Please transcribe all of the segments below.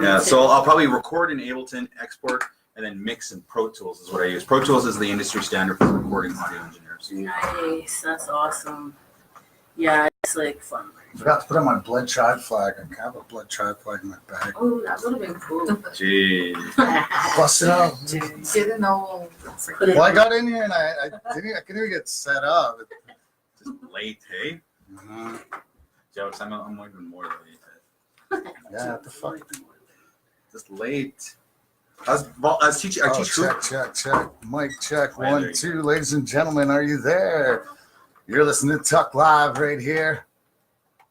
Yeah, so I'll probably record in Ableton, export, and then mix in Pro Tools is what I use. Pro Tools is the industry standard for recording audio engineers. Nice, that's awesome. Yeah, it's like fun. I forgot to put on my blood tribe flag. I have a blood tribe flag in my bag. Oh, that would have been cool. Jeez. Bust it out. Didn't know. Well, I got in here and I couldn't even get set up. Just late, hey? Joe, I'm even more late. Yeah, what the fuck? Just late. I teach group. Check. Mic check. 1, 2. Ladies and gentlemen, are you there? You're listening to Tukk Live right here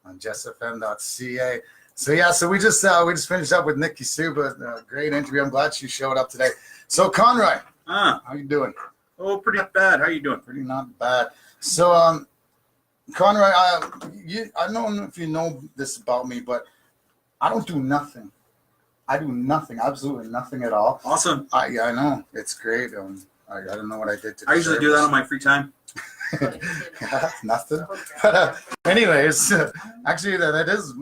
on JessFM.ca. So we just finished up with Nikki Suba. Great interview. I'm glad she showed up today. So Conroy, how you doing? Oh, pretty bad. How you doing? Pretty not bad. So Conroy, I don't know if you know this about me, but I don't do nothing. I do nothing, absolutely nothing at all. Awesome. I know. It's great. I don't know what I did today. I usually do that on my free time. Nothing. But anyways, actually that is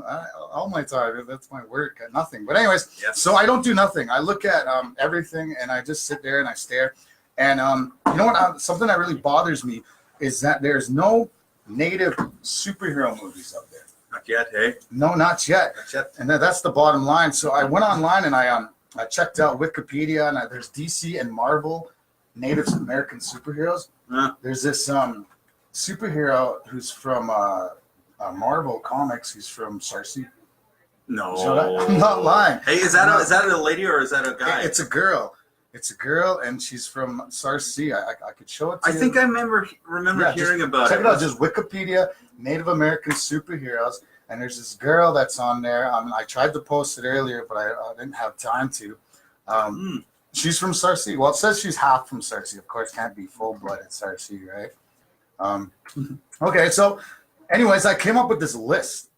all my time. That's my work. Nothing. But anyways, So I don't do nothing. I look at everything and I just sit there and I stare. And you know what? Something that really bothers me is that there's no native superhero movies out there. Not yet, hey? No, not yet. Not yet. And that's the bottom line. So I went online and I checked out Wikipedia and there's DC and Marvel Native American superheroes. There's this superhero who's from Marvel Comics. He's from Sarsi. No, So I'm not lying. Hey, is that a lady or is that a guy? It's a girl. It's a girl, and she's from Sarsi. I could show it to you. I think I remember hearing about it. Check it out. Just Wikipedia, Native American superheroes, and there's this girl that's on there. I tried to post it earlier, but I didn't have time to. She's from Sarsi. Well, it says she's half from Sarsi. Of course, can't be full-blooded Sarsi, right? Okay, so anyways, I came up with this list.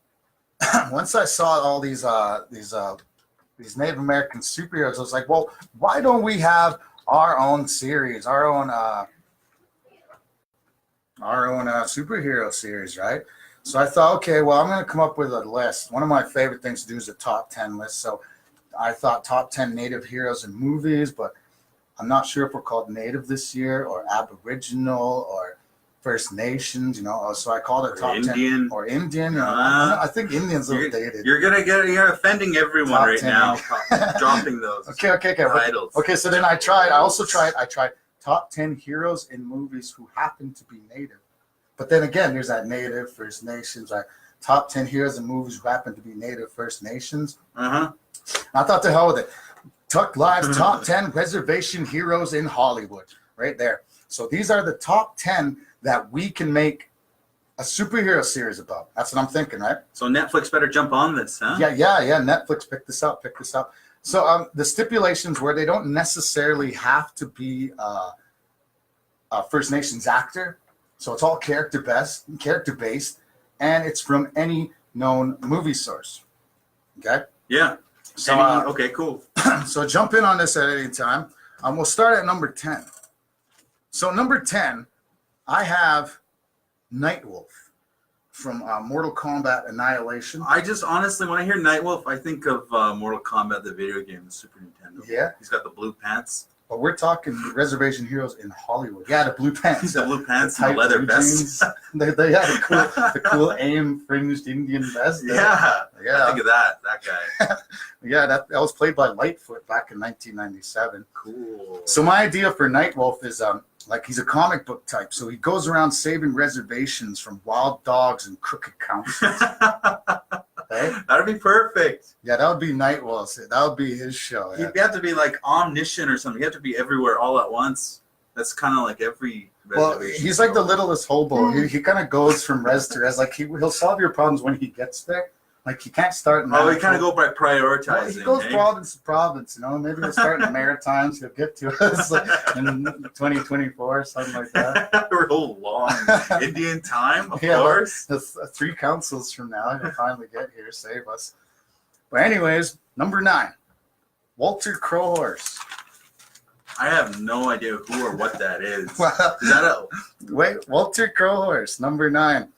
Once I saw all these Native American superheroes, I was like, well, why don't we have our own series, our own superhero series, right? So I thought, okay, well, I'm going to come up with a list. One of my favorite things to do is a top 10 list. So I thought top 10 Native heroes in movies, but I'm not sure if we're called Native this year or Aboriginal or First Nations, so I called it top Indian. 10 or Indian. I think Indian's a little dated. You're offending everyone top right 10. Now, dropping those. Okay. Titles. Okay, so then I tried top 10 heroes in movies who happen to be Native. But then again, there's that Native, First Nations, right? Top 10 heroes in movies who happen to be Native, First Nations. I thought the hell with it. Tukk Live's top 10 reservation heroes in Hollywood, right there. So these are the top 10 that we can make a superhero series about. That's what I'm thinking, right? So Netflix better jump on this, huh? Yeah. Netflix, pick this up. So the stipulations where they don't necessarily have to be a First Nations actor. So it's all character-based, and it's from any known movie source. Okay? Yeah. So okay, cool. So jump in on this at any time. We'll start at number 10. So number 10, I have Nightwolf from Mortal Kombat Annihilation. I just honestly, when I hear Nightwolf, I think of Mortal Kombat, the video game, the Super Nintendo. Yeah. He's got the blue pants. But we're talking reservation heroes in Hollywood. Yeah, the blue pants. The blue pants and the leather vest. They had the cool aim fringed Indian vest. Yeah. I think of that guy. Yeah, that was played by Lightfoot back in 1997. Cool. So my idea for Nightwolf is he's a comic book type. So he goes around saving reservations from wild dogs and crooked councils. Okay? That'd be perfect. Yeah, that would be Nightwolf. That would be his show. Yeah. He'd have to be like omniscient or something. He'd have to be everywhere all at once. That's kind of like every reservation. Well, he's like the littlest hobo. He kind of goes from res to res. Like he'll solve your problems when he gets there. Like he can't start. He kind of go by prioritizing. Well, he goes province to province. Maybe he'll start in the Maritimes. He'll get to us in 2024, something like that. Real long Indian time, of course. Like, 3 councils from now, he'll finally get here, save us. But anyways, number 9, Walter Crowhorse. I have no idea who or what that is. Well, is that Walter Crowhorse, number 9,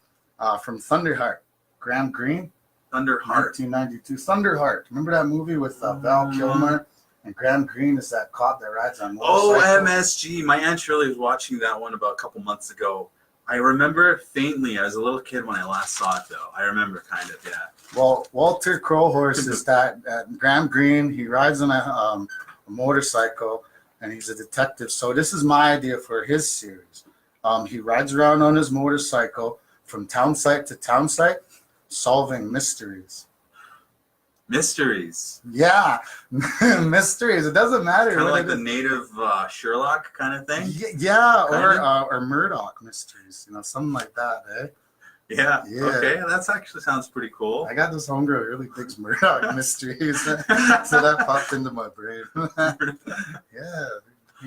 from Thunderheart, Graham Greene. Thunderheart. 1992. Thunderheart. Remember that movie with Val Kilmer and Graham Greene is that cop that rides on Oh, motorcycle? MSG. My Aunt Shirley was watching that one about a couple months ago. I remember faintly. I was a little kid when I last saw it, though. I remember kind of, yeah. Well, Walter Crowhorse is that Graham Greene. He rides on a motorcycle, and he's a detective. So this is my idea for his series. He rides around on his motorcycle from town site to town site, solving mysteries. Mysteries. Yeah, mysteries. It doesn't matter. Kind of what like it the is. native Sherlock kind of thing. Yeah, Kinda. or Murdoch mysteries. Something like that, eh? Yeah. Yeah. Okay, that's actually sounds pretty cool. I got this homegirl who really digs Murdoch mysteries, so that popped into my brain. Yeah,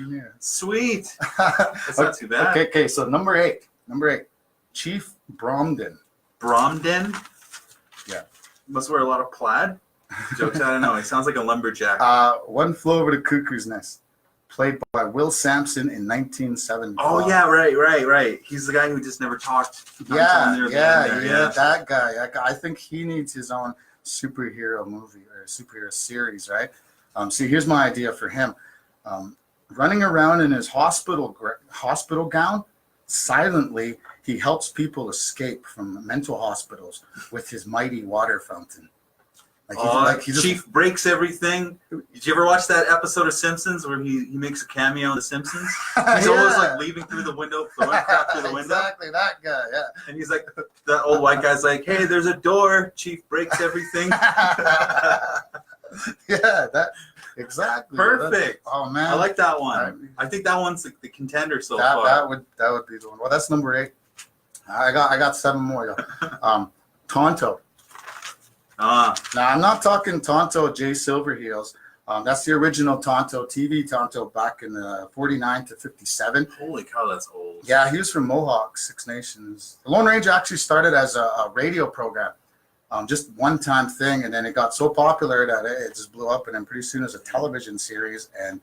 yeah. Sweet. That's not too bad. Okay. So number eight, Chief Bromden. Bromden. Yeah. Must wear a lot of plaid. Jokes. I don't know. He sounds like a lumberjack. One Flew Over the Cuckoo's Nest, played by Will Sampson in 1970. Oh yeah, right. He's the guy who just never talked. Yeah, that guy. I think he needs his own superhero movie or superhero series, right? See, here's my idea for him. Running around in his hospital gown, silently, he helps people escape from mental hospitals with his mighty water fountain. He just Chief breaks everything. Did you ever watch that episode of Simpsons where he makes a cameo in The Simpsons? He's always like leaving through the window, throwing crap through the window. Exactly, that guy, yeah. And he's like, the old white guy's like, hey, there's a door. Chief breaks everything. Yeah, exactly. Perfect. Oh man, I like that one. I think that one's the contender so far. That would be the one. Well, that's number 8. I got 7 more. Tonto. Now I'm not talking Tonto Jay Silverheels. That's the original Tonto, TV Tonto back in 49 to 57. Holy cow, that's old. Yeah, he was from Mohawk, Six Nations. The Lone Ranger actually started as a radio program, just one-time thing, and then it got so popular that it just blew up, and then pretty soon it was a television series. And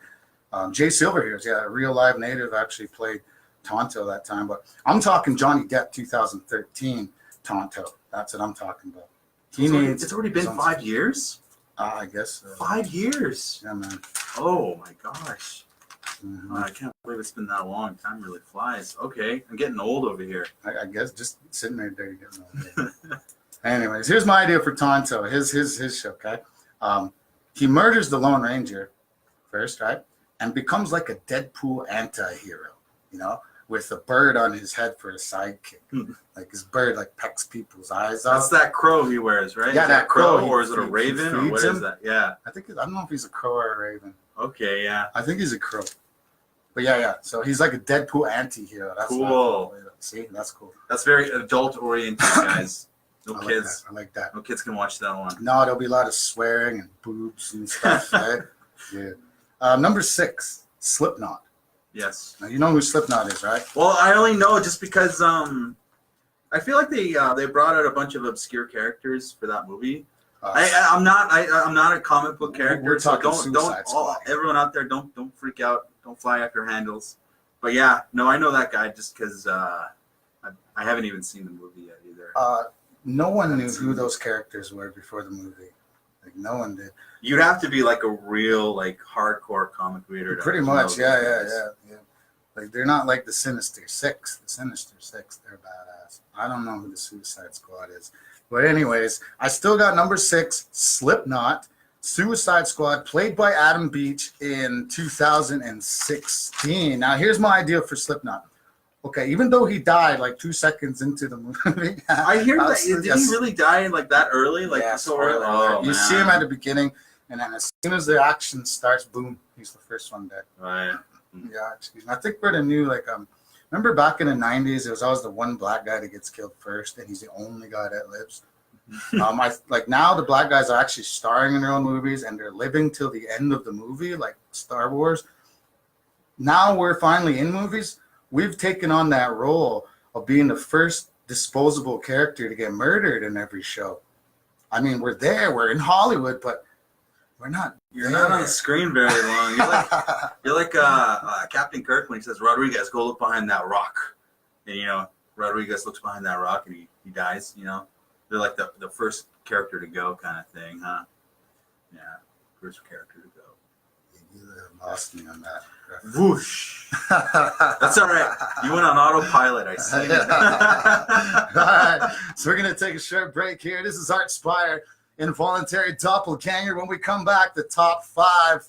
Jay Silverheels, a real live native, actually played Tonto that time. But I'm talking Johnny Depp 2013 Tonto. That's what I'm talking about. It's already been 5 years? I guess. 5 years? Yeah, man. Oh, my gosh. Mm-hmm. I can't believe it's been that long. Time really flies. Okay, I'm getting old over here. I guess just sitting there getting old. Anyways, here's my idea for Tonto. His show, okay? He murders the Lone Ranger first, right? And becomes like a Deadpool anti-hero, with a bird on his head for a sidekick. Like his bird pecks people's eyes out. That's that crow he wears, right? Yeah, is that crow. Or is it a raven? Or what is that? Yeah. I don't know if he's a crow or a raven. Okay, yeah. I think he's a crow. But yeah. So he's like a Deadpool anti-hero. That's cool. See, that's cool. That's very adult-oriented, guys. No kids. I like that. No kids can watch that one. No, there'll be a lot of swearing and boobs and stuff, right? Yeah. Number 6, Slipknot. Yes. Now you know who Slipknot is, right? Well, I only know just because I feel like they brought out a bunch of obscure characters for that movie. I'm not a comic book character. We're talking so Suicide Squad. everyone out there, don't freak out. Don't fly off your handles. But yeah, no, I know that guy just because I haven't even seen the movie yet either. No one knew who those characters were before the movie. No one did. You'd have to be like a real hardcore comic reader. Pretty much, yeah. Like they're not like the Sinister Six. The Sinister Six, they're badass. I don't know who the Suicide Squad is, but anyways, I still got number 6, Slipknot, Suicide Squad, played by Adam Beach in 2016. Now here's my idea for Slipknot. Okay, even though he died 2 seconds into the movie, I hear that. Did he really die that early? So early? Oh, you see him at the beginning, and then as soon as the action starts, boom, he's the first one dead. Right. Yeah, excuse me. I think we're the new remember back in the 90s, it was always the one black guy that gets killed first, and he's the only guy that lives. Now the black guys are actually starring in their own movies, and they're living till the end of the movie, like Star Wars. Now we're finally in movies. We've taken on that role of being the first disposable character to get murdered in every show. I mean, we're there, we're in Hollywood, but we're not. You're not on the screen very long. You're like Captain Kirk when he says, "Rodriguez, go look behind that rock," and Rodriguez looks behind that rock and he dies. They're like the first character to go kind of thing, huh? Yeah, first character to go. You lost me on that. Whoosh. That's all right. You went on autopilot, I see. All right, so we're going to take a short break here. This is Art Spire, Involuntary Doppelganger. When we come back, the top 5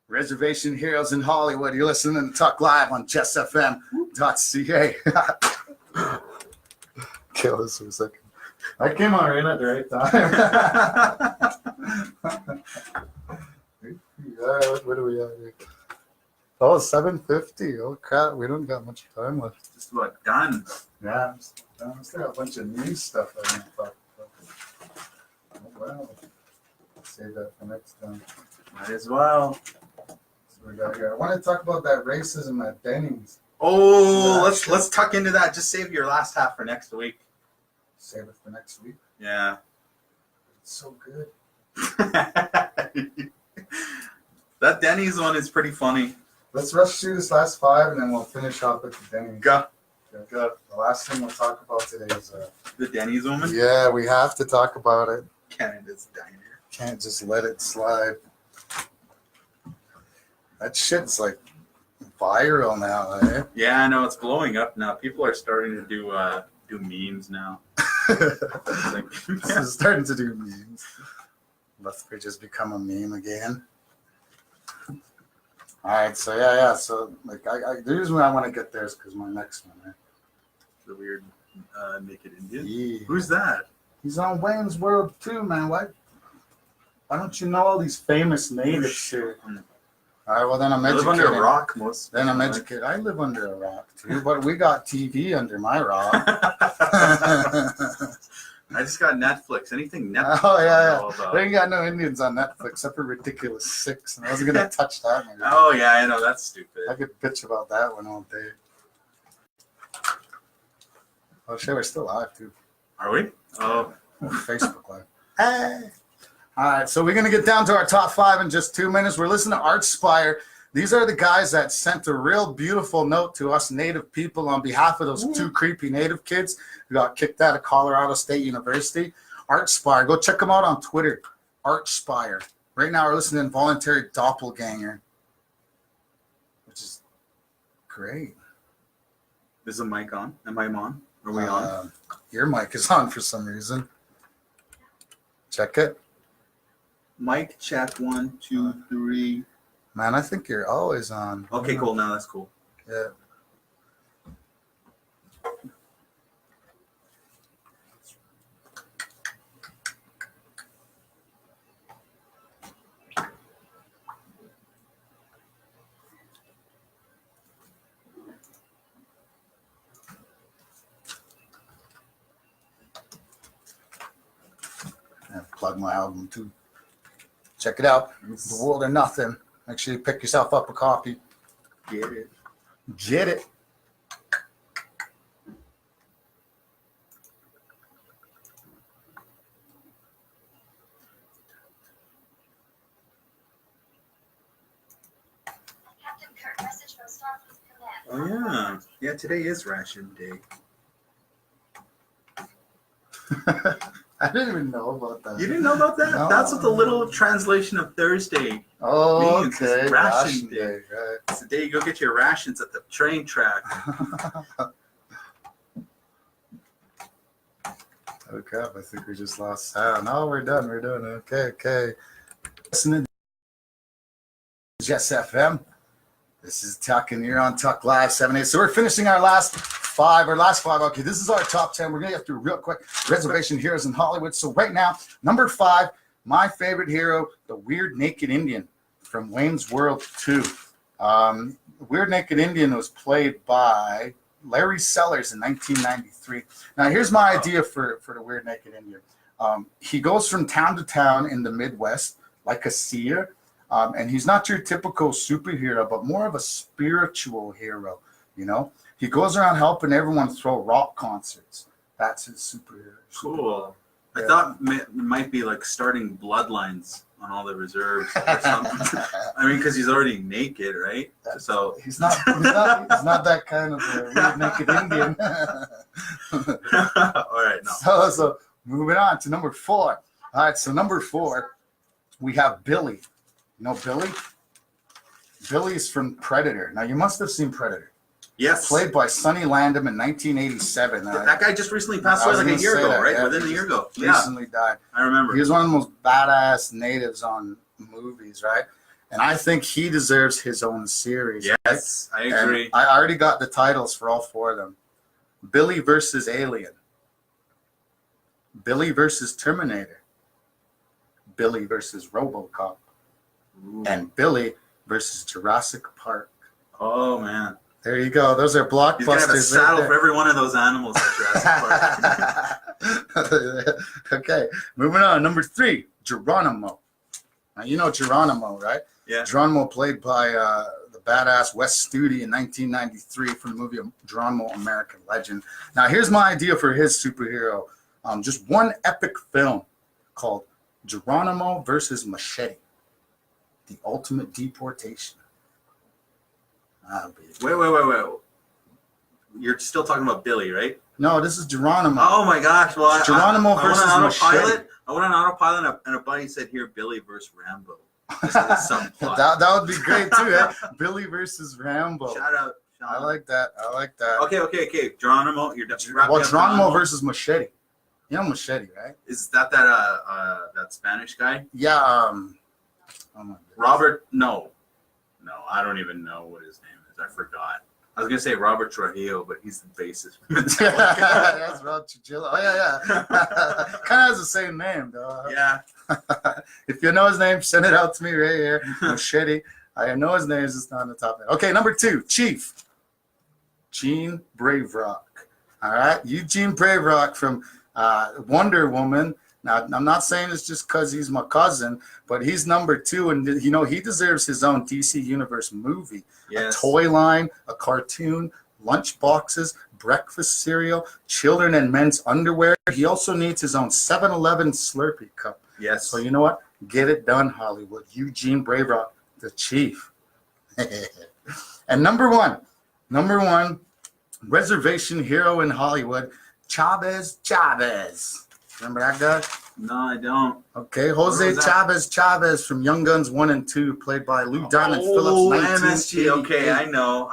reservation heroes in Hollywood. You're listening to Tukk Live on JessFM.ca. Kill this for a second. I came on right at the right time. What do we have here? Oh, 7:50. Oh, crap. We don't got much time left. Just about done. Yeah, I'm still got a bunch of news stuff I didn't talk about. Oh, wow. Save that for next time. Might as well. So we got here. I want to talk about that racism at Denny's. Oh, let's tuck into that. Just save your last half for next week. Save it for next week. Yeah. It's so good. That Denny's one is pretty funny. Let's rush through this last 5 and then we'll finish off with the Denny's. Go. The last thing we'll talk about today is The Denny's woman? yeah, we have to talk about it. Canada's diner. Can't just let it slide. That shit's like viral now, eh? Yeah, I know it's blowing up now. People are starting to do memes now. Like, It's starting to do memes. Must we just become a meme again? All right, so yeah. So like, the reason why I want to get there is because my next one, right? the weird naked Indian. Yeah. Who's that? He's on Wayne's World too, man. Why don't you know all these famous natives here? All right, well then I'm I live educated. under a rock most. Then I'm educated. I live under a rock too, but we got TV under my rock. I just got Netflix. Anything Netflix? Oh yeah. I know about. They ain't got no Indians on Netflix except for Ridiculous 6, and I wasn't gonna touch that one. Oh yeah, I know that's stupid. I could bitch about that one all day. Oh shit, we're still live too. Are we? Oh, Facebook Live. Hey. All right, so we're going to get down to our top 5 in just 2 minutes. We're listening to Art Spire. These are the guys that sent a real beautiful note to us native people on behalf of those 2 creepy native kids who got kicked out of Colorado State University. Art Spire. Go check them out on Twitter. Art Spire. Right now we're listening to Involuntary Doppelganger, which is great. is the mic on? Am I on? Are we on? Your mic is on for some reason. Check it. Mic check 1, 2, 3. Man, I think you're always on. Okay, cool. Now that's cool. Yeah. Plug my album too. Check it out. It's The World or Nothing. Make sure you pick yourself up a copy. Get it. Get it. Captain Kirk, message from Starfleet Command. Oh yeah. Yeah, today is ration day. I didn't even know about that. You didn't know about that? No. That's what the little translation of Thursday. Oh, means. okay. It's Ration ration day, right. It's the day you go get your rations at the train track. Oh crap, I think we just lost sound. No, we're done. We're done. Okay. Listening to JessFM. This is Tukk, and you're on Tukk Live 7-8. So we're finishing our last 5. Okay, this is our top 10. We're going to get through real quick. Reservation heroes in Hollywood. So right now, number 5, my favorite hero, the Weird Naked Indian from Wayne's World 2. Weird Naked Indian was played by Larry Sellers in 1993. Now, here's my idea for the Weird Naked Indian. He goes from town to town in the Midwest, like a seer, and he's not your typical superhero, but more of a spiritual hero, you know? He goes around helping everyone throw rock concerts. That's his superhero. Cool. I Yeah. thought it might be like starting bloodlines on all the reserves or something. I mean, because he's already naked, right? So He's not that kind of a Weird Naked Indian. all right, no. So Moving on to number 4. All right, so number 4, we have Billy. You know Billy? Billy's from Predator. Now, you must have seen Predator. Yes. Played by Sonny Landham in 1987. That guy just recently passed away like a year ago, right? Yeah, Within a year ago. Yeah, recently died. I remember. He was one of the most badass natives on movies, right? And I think he deserves his own series. Yes, right? I agree. And I already got the titles for all 4 of them. Billy versus Alien. Billy versus Terminator. Billy versus RoboCop. Ooh. And Billy versus Jurassic Park. Oh, man. There you go. Those are blockbusters. He's going to have a saddle right for every one of those animals at Jurassic Park. Okay, moving on. Number 3, Geronimo. Now, you know Geronimo, right? Yeah. Geronimo played by the badass Wes Studi in 1993 from the movie Geronimo, American Legend. Now, here's my idea for his superhero. Just one epic film called Geronimo versus Machete. The Ultimate Deportation. Wait. You're still talking about Billy, right? No, this is Geronimo. Oh, my gosh. Well, Geronimo I went versus on Machete. autopilot. I went on autopilot, and a buddy said, here, Billy versus Rambo. Some plot. that would be great, too. Eh? Billy versus Rambo. Shout out. Sean. I like that. Okay. Geronimo. You're Well, Geronimo versus Machete. You know Machete, right? Is that Spanish guy? Yeah. Oh my goodness. Robert? No, I don't even know what his name is. I forgot. I was gonna say Robert Trujillo, but he's the bassist. That's Rob Trujillo. Oh yeah. Kind of has the same name, though. Yeah. If you know his name, send it out to me right here. Machete. I know his name is just not on the top. Okay, number 2, Chief. Eugene Braverock. All right, Eugene Braverock from Wonder Woman. Now, I'm not saying it's just because he's my cousin, but he's number 2, and you know he deserves his own DC Universe movie. Yes. A toy line, a cartoon, lunch boxes, breakfast cereal, children and men's underwear. He also needs his own 7-Eleven Slurpee cup. Yes. So you know what? Get it done, Hollywood. Eugene Braverock, the Chief. And number one, reservation hero in Hollywood, Chavez. Remember that guy? No, I don't. Okay, Jose Chavez from Young Guns 1 and 2, played by Lou Diamond Phillips. MSG. Okay, I know.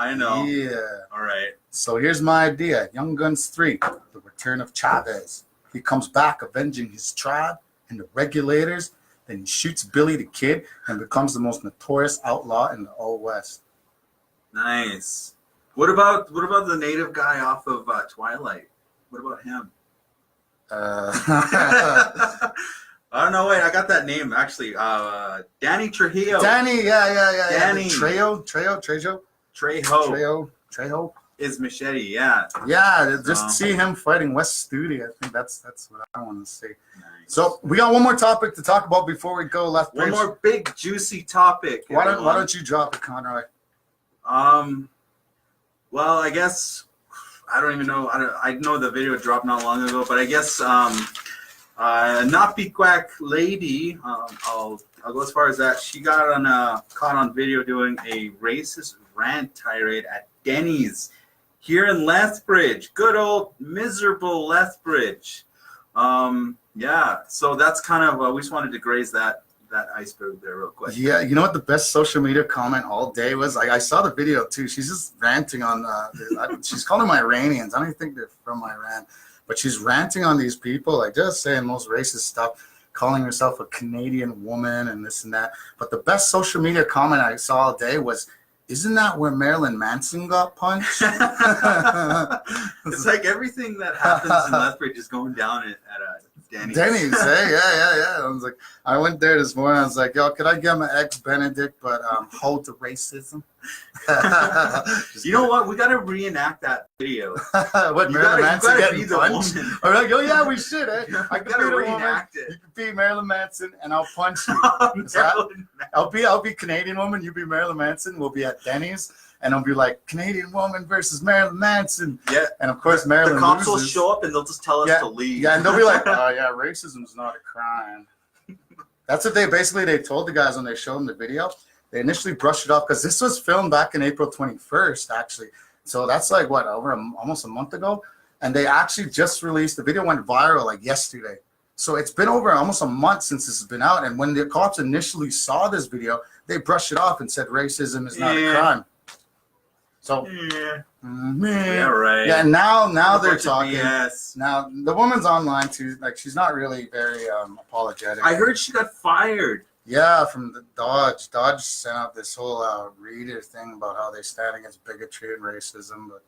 Yeah. All right. So here's my idea. Young Guns 3, the return of Chavez. He comes back avenging his tribe and the regulators. Then he shoots Billy the Kid and becomes the most notorious outlaw in the Old West. Nice. What about the native guy off of Twilight? What about him? I don't know. Wait, I got that name actually. Danny Trujillo. Danny, yeah. Danny. Trejo is Machete. Yeah. Yeah, just see him fighting West Studi. I think that's what I want to see. Nice. So we got one more topic to talk about before we go left. One more big juicy topic. Why don't you drop it, Conroy? Well, I guess I don't even know. I know the video dropped not long ago, but I guess Not Be Quack lady. I'll go as far as that. She got caught on video doing a racist rant tirade at Denny's here in Lethbridge. Good old miserable Lethbridge. Yeah. So that's kind of we just wanted to graze that iceberg there real quick. Yeah, you know what the best social media comment all day was? I saw the video too. She's just ranting on she's calling them Iranians. I don't even think they're from Iran, but she's ranting on these people, like just saying most racist stuff, calling herself a Canadian woman and this and that. But the best social media comment I saw all day was, "Isn't that where Marilyn Manson got punched?" It's like everything that happens in Lethbridge is going down at Denny's. Hey, yeah. I was like, I went there this morning. I was like, yo, could I get my eggs Benedict, but hold to racism? You know what? We got to reenact that video. What, Marilyn Manson getting punched? Or like, oh yeah, we should. Eh? I got to reenact it. You could be Marilyn Manson, and I'll punch you. I'll be Canadian woman. You be Marilyn Manson. We'll be at Denny's. And I'll be like, Canadian woman versus Marilyn Manson. Yeah. And of course, Marilyn the cops loses. will show up and they'll just tell us to leave. Yeah, and they'll be like, oh, yeah, racism's not a crime. That's what they told the guys when they showed them the video. They initially brushed it off because this was filmed back in April 21st, actually. So that's like, what, almost a month ago? And they actually just released, the video went viral like yesterday. So it's been over almost a month since this has been out. And when the cops initially saw this video, they brushed it off and said racism is not a crime. So, Yeah, right. right. Yeah, now they're Bunch of talking. BS. Now, the woman's online too. Like, she's not really very apologetic. I heard she got fired. Yeah, from the Dodge. Dodge sent out this whole reader thing about how they stand against bigotry and racism. But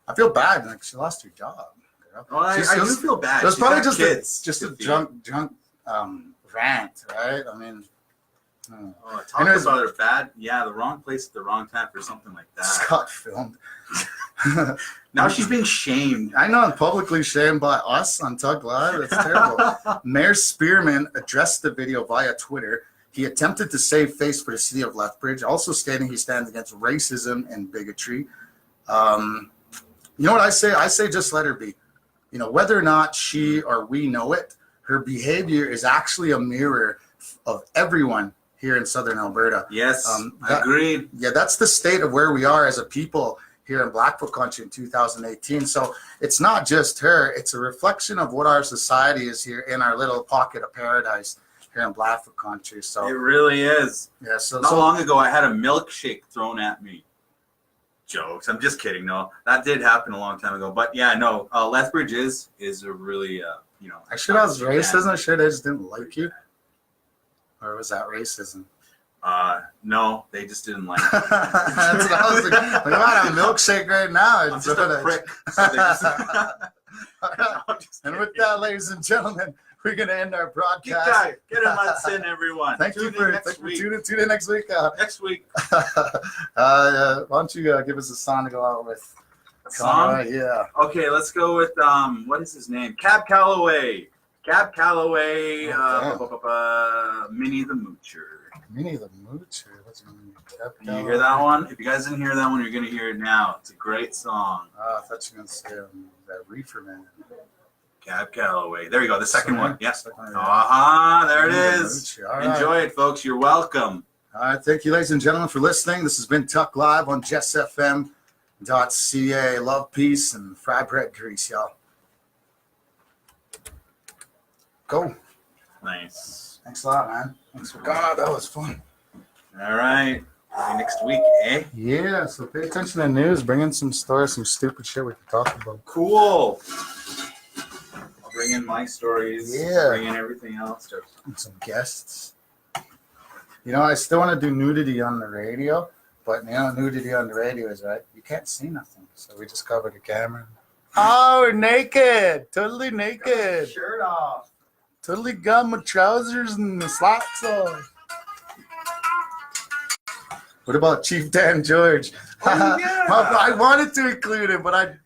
I feel bad. Like, she lost her job. You know? Well, I do feel bad. It was She's probably got just kids. a drunk rant, right? I mean, Talk about her bad. Yeah, the wrong place at the wrong time for something like that. Scott filmed. Now she's being shamed. I know, publicly shamed by us on TukkLive. That's terrible. Mayor Spearman addressed the video via Twitter. He attempted to save face for the city of Lethbridge, also stating he stands against racism and bigotry. You know what I say? I say just let her be. You know, whether or not she or we know it, her behavior is actually a mirror of everyone here in Southern Alberta. Yes, agreed. Yeah, that's the state of where we are as a people here in Blackfoot Country in 2018. So it's not just her, it's a reflection of what our society is here in our little pocket of paradise here in Blackfoot Country. So it really is. Yeah, so not long ago I had a milkshake thrown at me. Jokes. I'm just kidding. No, that did happen a long time ago. But yeah, no, Lethbridge is a really you know. I sure that was racism. I sure they just didn't like you. Or was that racism? No, they just didn't like it. That's what I was like. Like, about a milkshake right now. I'm just a prick. So they just... And with that, ladies and gentlemen, we're going to end our broadcast. Get in, let's in, everyone. Thank you for tuning in next week. Next week. Why don't you give us a song to go out with? Song? Yeah. Okay, let's go with, what is his name? Cab Calloway. Cab Calloway, Minnie the Moocher. Minnie the Moocher? What's your name? You hear that one? If you guys didn't hear that one, you're going to hear it now. It's a great song. I thought you were going to say that Reefer Man. Cab Calloway. There you go. The second one. Yes. There it is. Enjoy it, folks. You're welcome. All right. Thank you, ladies and gentlemen, for listening. This has been TukkLive on JessFM.ca. Love, peace, and fried bread grease, y'all. Go. Nice. Thanks a lot, man. Thanks for God. That was fun. All right. See you next week, eh? Yeah. So pay attention to the news. Bring in some stories, some stupid shit we can talk about. Cool. I'll bring in my stories. Yeah. Bring in everything else. And some guests. You know, I still want to do nudity on the radio, but you know, nudity on the radio is right. You can't see nothing, so we just cover the camera. Oh, we're naked. Totally naked. Shirt off. Totally got my trousers and the slacks on. What about Chief Dan George? Oh, yeah. I wanted to include him, but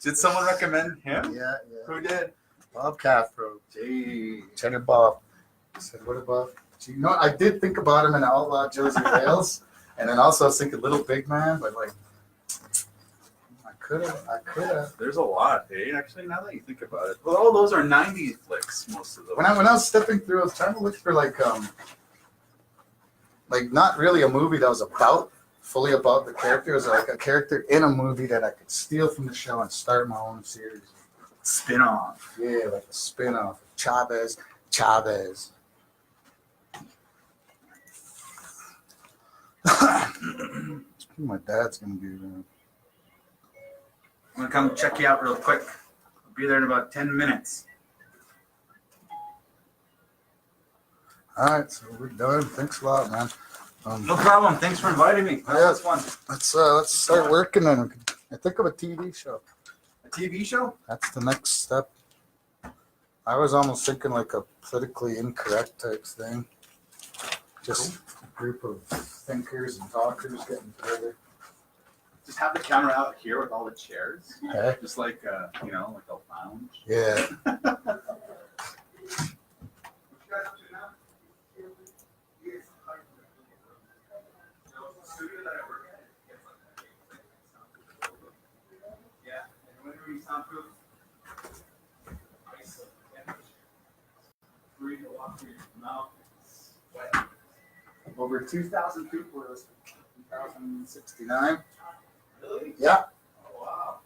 Did someone recommend him? Yeah. Who did? Bob Caffro. Gee. Cheddar Bob. I said, what about? You know, I did think about him in Outlaw Josie Wales, and then also I was thinking Little Big Man, but like, I could have. There's a lot, eh? Actually, now that you think about it. Well, all those are 90s flicks, most of them. When I was stepping through, I was trying to look for like not really a movie that was fully about the character. It was like a character in a movie that I could steal from the show and start my own series. Spin-off. Yeah, like a spin-off. Chavez. My dad's gonna be there. I'm going to come check you out real quick. I'll be there in about 10 minutes. All right, so we're done. Thanks a lot, man. No problem. Thanks for inviting me. That was fun. Let's start working on it. I think of a TV show. A TV show? That's the next step. I was almost thinking like a politically incorrect type thing. Just a group of thinkers and talkers getting together. Just have the camera out here with all the chairs. Okay. Just like, like a lounge. Yeah. Soundproof. Ice. Free to walk through your mouth. Sweat. Over 2,000 people were listening. 2,069. Really? Yeah. Oh, wow.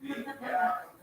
Yeah.